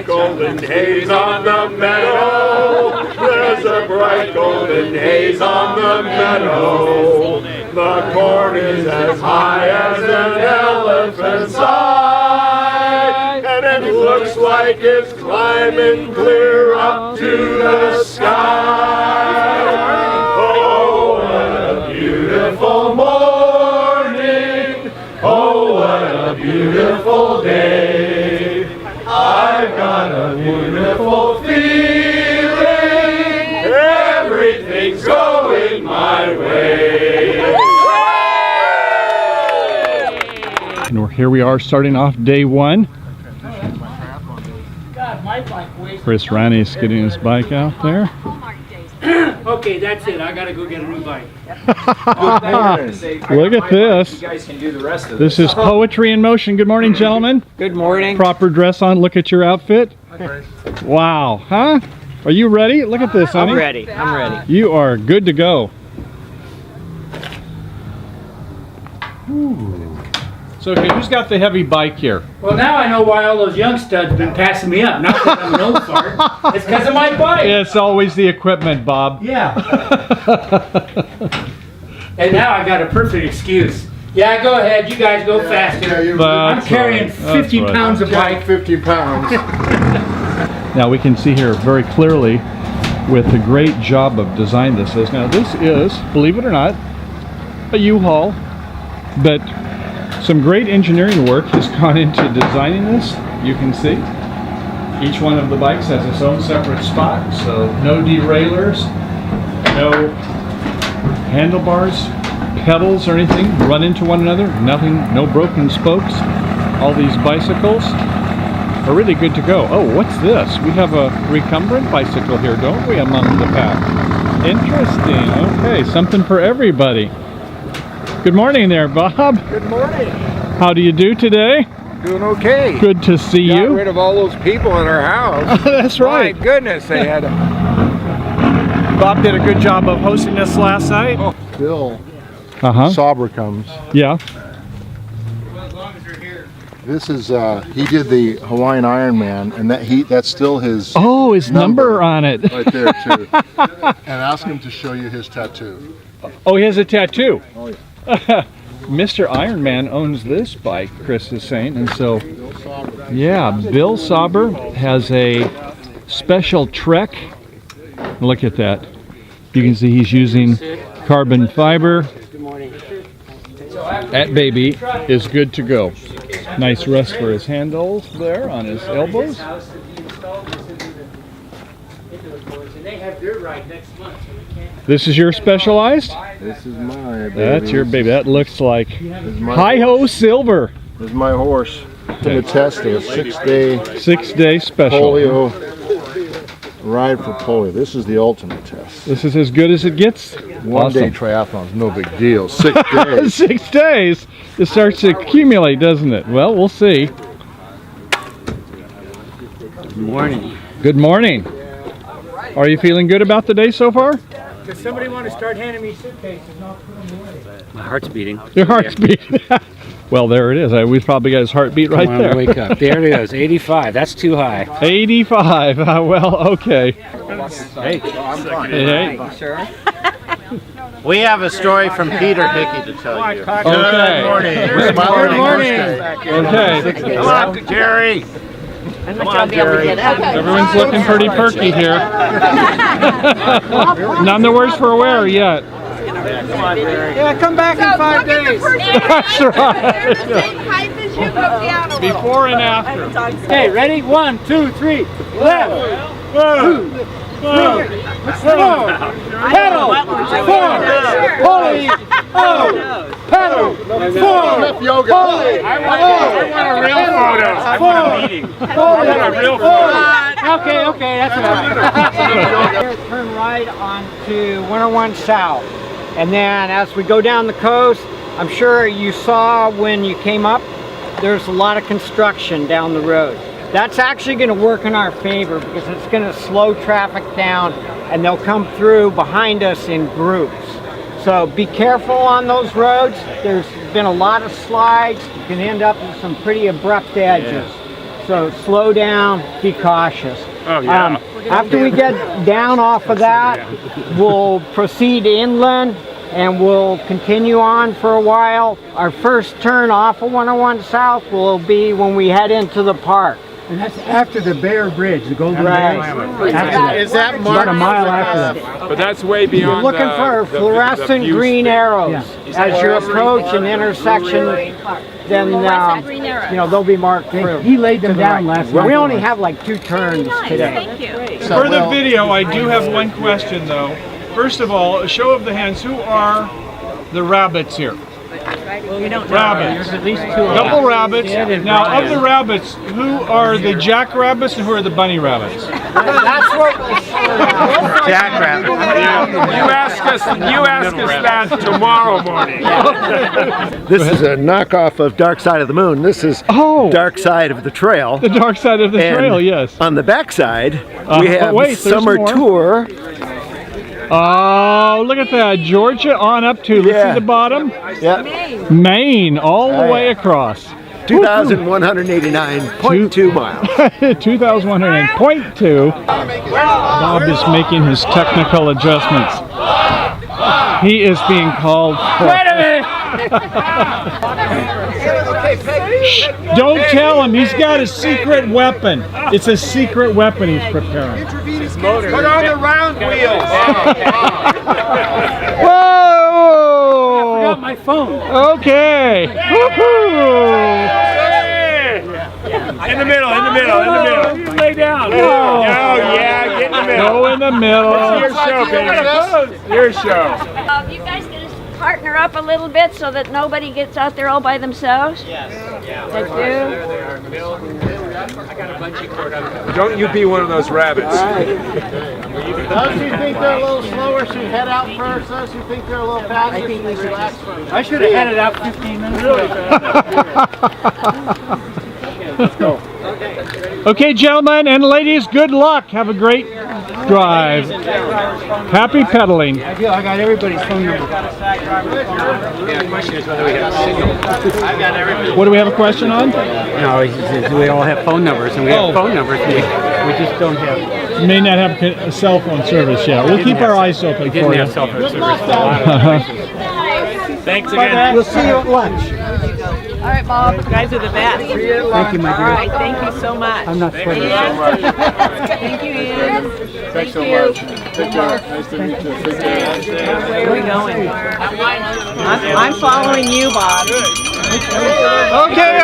bright golden haze on the meadow. There's a bright golden haze on the meadow. The corn is as high as an elephant's eye, and it looks like it's climbing clear up to the sky. Oh, what a beautiful morning. Oh, what a beautiful day. I've got a beautiful feeling. Everything's going my way. And here we are starting off day one. Chris Ronnie's getting his bike out there. Okay, that's it. I gotta go get a new bike. Look at this. You guys can do the rest of This is poetry in motion. Good morning, gentlemen. Good morning. Proper dress on. Look at your outfit. Wow, huh? Are you ready? Look at this, honey. I'm ready. I'm ready. You are good to go. Ooh. So okay, who's got the heavy bike here? Well, now I know why all those young studs have been passing me up. Not because I'm an old fart. It's because of my bike. It's always the equipment, Bob. Yeah. And now I got a perfect excuse. Yeah, go ahead. You guys go faster. I'm carrying 50 pounds of bike. 50 pounds. Now we can see here very clearly with the great job of design this is. Now this is, believe it or not, a U-Haul, but some great engineering work has gone into designing this. You can see each one of the bikes has its own separate spot, so no derailleurs, no handlebars, pedals or anything run into one another, nothing, no broken spokes. All these bicycles are really good to go. Oh, what's this? We have a recumbent bicycle here, don't we, among the pack? Interesting. Okay, something for everybody. Good morning there, Bob. Good morning. How do you do today? Doing okay. Good to see Got you. rid of all those people in our house. That's right. My goodness, they had a... Bob did a good job of hosting us last night. Oh, Bill Uh-huh. Sauber comes. Yeah. This is, he did the Hawaiian Ironman, and that's still his Oh, his number on it. right there, too. And ask him to show you his tattoo. Oh, he has a tattoo. Oh, yeah. Mr. Ironman owns this bike, Chris is saying, and so, Bill Sauber. yeah, Bill Sauber has a special Trek. Look at that. You can see he's using carbon fiber. That baby is good to go. Nice rest for his handles there on his elbows. This is your Specialized? This is my baby. That's your baby. That looks like my Hi-Ho Silver. This is my horse. In the test, a 6-day 6-day special. polio ride for polio. This is the ultimate test. This is as good as it gets. One-day triathlon's no big deal. 6 days. 6 days. It starts to accumulate, doesn't it? Well, we'll see. Good morning. Good morning. Are you feeling good about the day so far? Does somebody want to start handing me suitcases and I'll put them away? My heart's beating. Your heart's beating. Well, there it is. We've probably got his heartbeat right there. Wake up. There it is. 85. That's too high. 85. Well, okay. Hey. Hey. Sure. We have a story from Peter Hickey to tell you. Okay. Good morning. Okay. Come on, Jerry. Come on, Jerry. Everyone's looking pretty perky here. None the worse for wear yet. Come on, Jerry. Yeah, come back in 5 days. That's right. They're the same height as you, go down a little. Before and after. Okay, ready? 1, 2, 3. Left. 2. 4. Pedal. 4. Pulley. Oh. Pedal. 4. Pulley. I want a real photo. I want a meeting. I want a real photo. Okay, that's enough. Turn right onto 101 South. And then as we go down the coast, I'm sure you saw when you came up, there's a lot of construction down the road. That's actually going to work in our favor because it's going to slow traffic down and they'll come through behind us in groups. So be careful on those roads. There's been a lot of slides. You can end up with some pretty abrupt edges. So slow down, be cautious. Oh, yeah. After we get down off of that, we'll proceed inland and we'll continue on for a while. Our first turn off of 101 South will be when we head into the park. And that's after the Bear Bridge, the Golden Right. Bridge. Is that About a mile after that. But that's way You're beyond. looking for fluorescent view green space. arrows. As you approach an intersection, then you know they'll be marked through. He laid them down last night. We only have like 2 turns today. Thank you. For the video, I do have one question though. First of all, a show of the hands. Who are the rabbits here? Rabbits. There's at least 2 Couple rabbits. Ed and Now, Brian. of the rabbits, who are the jackrabbits and who are the bunny rabbits? That's what Jackrabbit. You ask us that tomorrow morning. This is a knockoff of Dark Side of the Moon. This is Oh, Dark Side of the Trail. the dark side of the And trail, yes. On the backside, we but have wait, there's summer more. tour. Oh, look at that. Georgia on up to, let's Yeah. see the bottom. Yep, Maine, all the Oh, way yeah. across. 2,189.2 miles. 2,100.2. Bob is making his technical adjustments. He is being called for. Wait a minute! Shh, don't tell him. He's got a secret weapon. It's a secret weapon he's preparing. Put on the round wheels. Whoa! Got my phone. Okay. Woohoo! In the middle. You lay down. Oh yeah, get in the middle. Go in the middle. Your show, baby. Your show. You guys gonna partner up a little bit so that nobody gets out there all by themselves? Yes. Thank you. Don't you be one of those rabbits. Those who think they're a little slower should head out first. Those who think they're a little faster should relax first. I should have headed out 15 minutes early. Okay, gentlemen and ladies, good luck. Have a great drive. Happy pedaling. I got everybody's phone number. What do we have a question on? No, he says we all have phone numbers, and we Oh. have phone numbers. We just don't have. May not have a cell phone service yet. We'll keep our eyes open We for didn't you. have cell phone service. For a lot of places. Thanks again. We'll see you at lunch. All right, Bob. You guys are the best. Thank you, my All dear. right, thank you so much. I'm not sweating. Thank you, Ian. Thank you. Take care. Nice to meet you. Take care. Where are we going? I'm following you, Bob. Okay.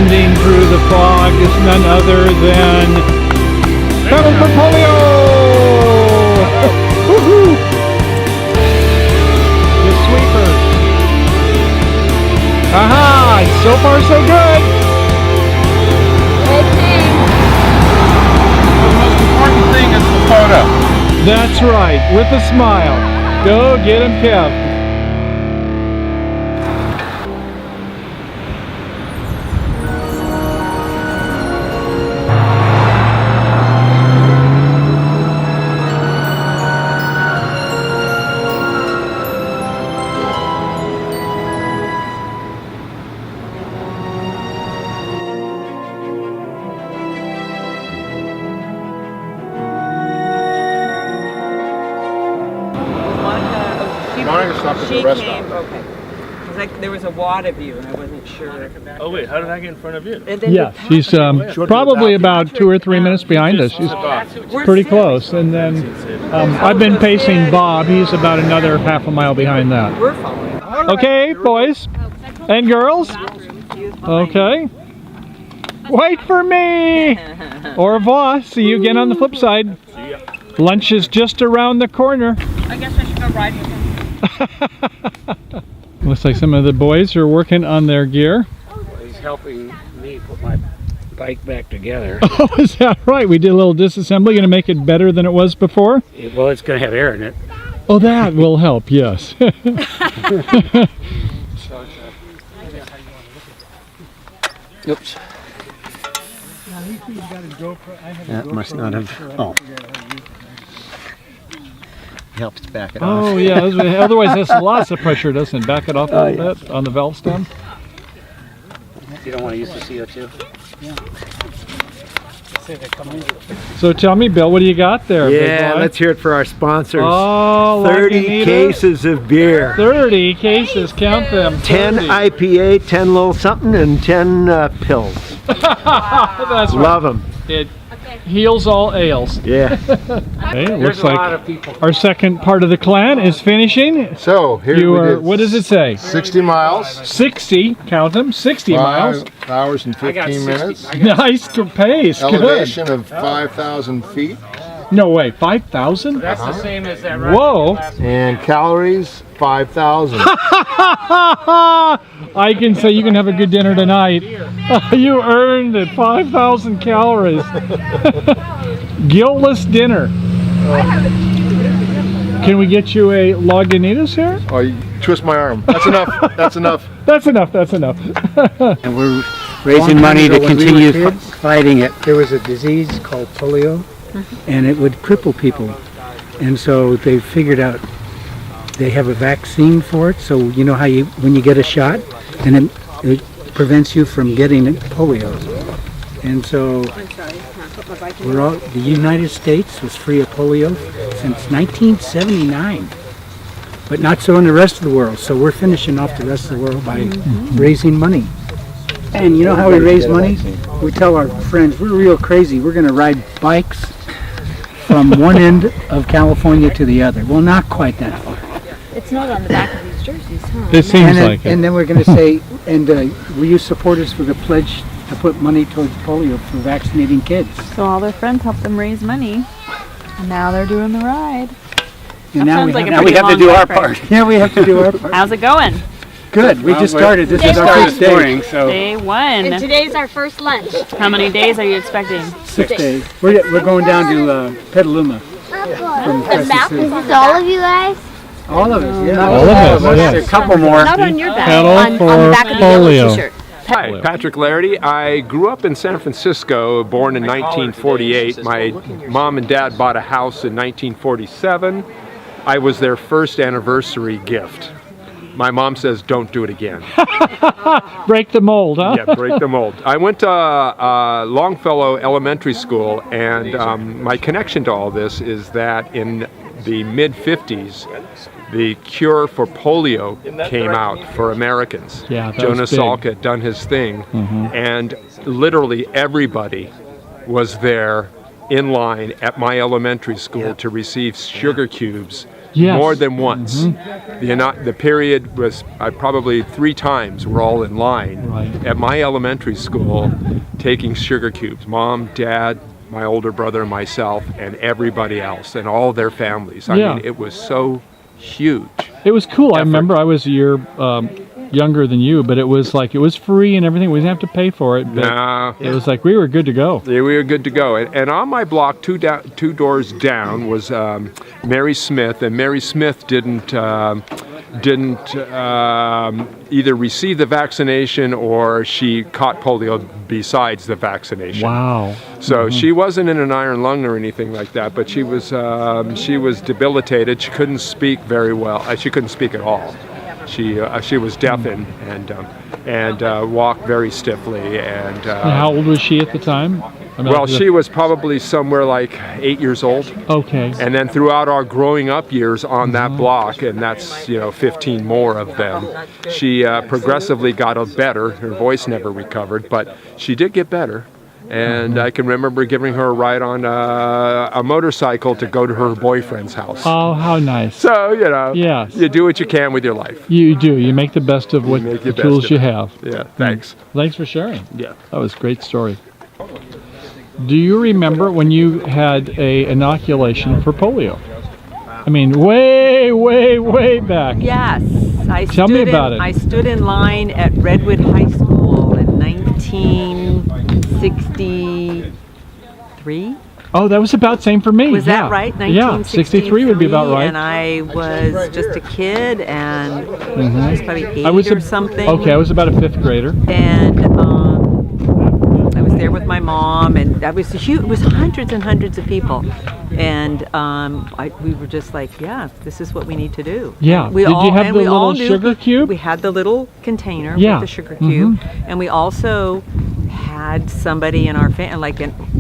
Descending through the fog is none other than Pedal for Polio! Woohoo! The sweeper. Aha! So far so good! The most important thing is the photo. That's right, with a smile. Go get him, Kev. Monica stopped at She the restaurant. came, okay. Because there was a wad of you and I wasn't sure. Oh wait, how did I get in front of you? And then Yeah, the she's probably about 2 or 3 minutes behind us. She's pretty close. And then I've been pacing Bob. He's about another half a mile behind that. We're following. Okay, boys and girls. Okay. Wait for me! Au revoir. See you again on the flip side. Lunch is just around the corner. I guess I should go ride with him. Looks like some of the boys are working on their gear. He's helping me put my bike back together. Oh, is that right? We did a little disassembly. Going to make it better than it was before? Well, it's going to have air in it. Oh, that will help, yes. Oops. That must not have. Oh. Helps back it off. Oh, yeah. Otherwise, that's lots of pressure, doesn't it? Back it off a little bit on the valve stem. You don't want to use the CO2? So tell me, Bill, what do you got there? big Yeah, boy? let's hear it for our sponsors. Oh, 30 Lagunitas. cases of beer. 30 cases, count them. 10 30. IPA, 10 little something, and 10 pills. That's right. Love them. It heals all ails. Yeah. Okay, it There's looks a lot like of people. our second part of the clan is finishing. So here You we are, did what does it say? 60 miles, 60, count them, 60 miles. 5 hours and 15 minutes. Nice pace, good. Elevation of 5,000 feet. No way, 5,000? That's the same as that ride. Whoa. And calories, 5,000. I can say you can have a good dinner tonight. You earned it, 5,000 calories. Guiltless dinner. Can we get you a Lagunitas here? Oh, you twist my arm. That's enough. That's enough. That's enough, that's enough. And we're raising money to continue fighting it. There was a disease called polio, and it would cripple people. And so they figured out they have a vaccine for it. So you know how when you get a shot, and it prevents you from getting polio. And so the United States was free of polio since 1979. But not so in the rest of the world. So we're finishing off the rest of the world by raising money. And you know how we raise money? We tell our friends, we're real crazy. We're going to ride bikes from one end of California to the other. Well, not quite that far. It's not on the back of these jerseys, huh? It seems and like it. And then we're going to say, and will you support us for the pledge to put money towards polio for vaccinating kids? So all their friends helped them raise money, and now they're doing the ride. And That now sounds like a now pretty have to long do our bike ride. part. Yeah, we have to do our part. How's it going? Good. We just started. This is our first day. Morning, so Day one. And today's our first lunch. How many days are you expecting? 6 days. We're going down to Petaluma from Crescent City. Is this all of you guys? All of us, yeah. All of us, a yes. couple more. Not on your back. Pedal on for the back of the yellow polio. t-shirt. Hi, Patrick Laherty. I grew up in San Francisco, born in 1948. My mom and dad bought a house in 1947. I was their first anniversary gift. My mom says, don't do it again. Break the mold, huh? Yeah, break the mold. I went to Longfellow Elementary School, and my connection to all this is that in the mid-50s, the cure for polio came out for Americans. Yeah, that Jonas was big. Salk had done his thing, and literally everybody was there in line at my elementary school to receive sugar cubes Yes. more than once. The period was probably 3 times we're all in line at my elementary school taking sugar cubes. Mom, Dad, my older brother, and myself, and everybody else, and all their families. I mean, it was so huge. It was cool. I remember I was a year younger than you, but it was free and everything. We didn't have to pay for it. But it was like we were good to go. Yeah, we were good to go. And on my block, two doors down, was Mary Smith, and Mary Smith didn't either receive the vaccination or she caught polio besides the vaccination. Wow. So she wasn't in an iron lung or anything like that, but she was debilitated. She couldn't speak very well. She couldn't speak at all. She was deaf and walked very stiffly. And how old was she at the time? I mean, well, she was probably somewhere like 8 years old. Okay. And then throughout our growing up years on that block, and that's 15 more of them, she progressively got better. Her voice never recovered, but she did get better. And I can remember giving her a ride on a motorcycle to go to her boyfriend's house. Oh, how nice. So, yes. You do what you can with your life. You do. You make the best of what the tools you have. Yeah, thanks. Thanks for sharing. Yeah. That was a great story. Do you remember when you had a inoculation for polio? I mean, way back. Yes. Tell me about it. I stood in line at Redwood High School in 1963. Oh, that was about same for me. Was that right? 1963? Yeah, 63 would be about right. And I was just a kid, and I was probably 8 or something. Okay, I was about a 5th grader. And I was there with my mom, and that was huge. It was hundreds and hundreds of people, and we were just like, yeah, this is what we need to do. Yeah. Did you have the little sugar cube? We had the little container with the sugar cube, and we also had somebody in our family,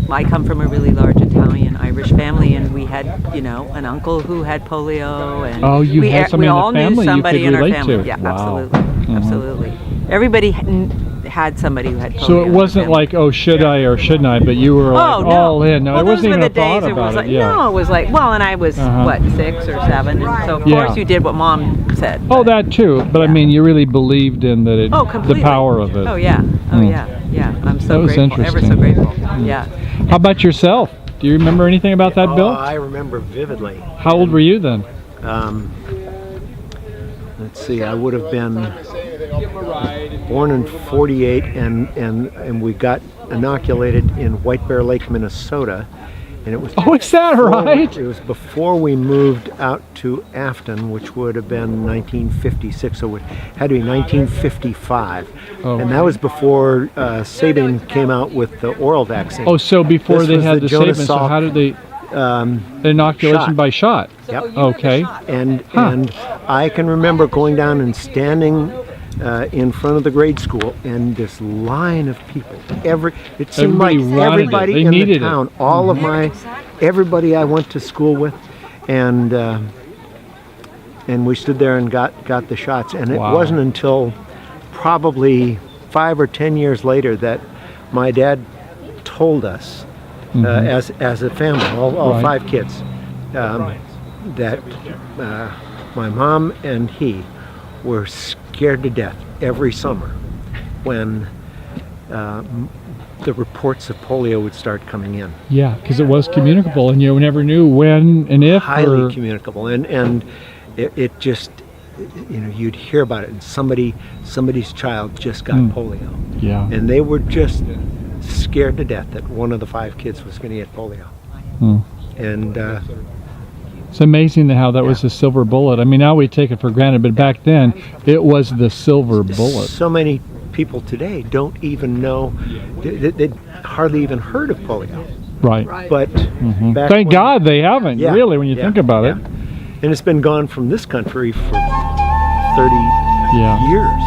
I come from a really large Italian Irish family, and we had, an uncle who had polio, and you had somebody we all in the family knew somebody you could in our relate family. to. Yeah, Wow. absolutely. Everybody had somebody who had polio. So it wasn't like, oh, should I or shouldn't I, but you were all in. No, well, it wasn't even a days thought about it. No, it was like, well, and I was, 6 or 7, and so of course you did what Mom said. Oh, that too, but I mean, you really believed in that the power of it. Oh, yeah. I'm so grateful, ever so grateful. Yeah. How about yourself? Do you remember anything about that, Bill? I remember vividly. How old were you then? Let's see, I would have been born in 48, and we got inoculated in White Bear Lake, Minnesota. And it was is that right? It was before we moved out to Afton, which would have been 1956, so it had to be 1955. And that was before Sabin came out with the oral vaccine. Oh, so before they had the Sabin, so how did they... inoculation shot. by shot. Yep. Okay. And I can remember going down and standing in front of the grade school, and this line of people. It seemed like everybody in the town, all of everybody I went to school with, and we stood there and got the shots. And it wasn't until probably 5 or 10 years later that my dad told us, as a family, all 5 kids, that my mom and he were scared to death every summer when the reports of polio would start coming in. Yeah, because it was communicable, and you never knew when and if. Highly communicable, and it just, you'd hear about it, and somebody's child just got polio. Yeah. And they were just scared to death that one of the 5 kids was going to get polio. And it's amazing how that was a silver bullet. I mean, now we take it for granted, but back then it was the silver bullet. So many people today don't even know, they hardly even heard of polio. Right. But thank God they haven't, really, when you think about it. And it's been gone from this country for 30 years.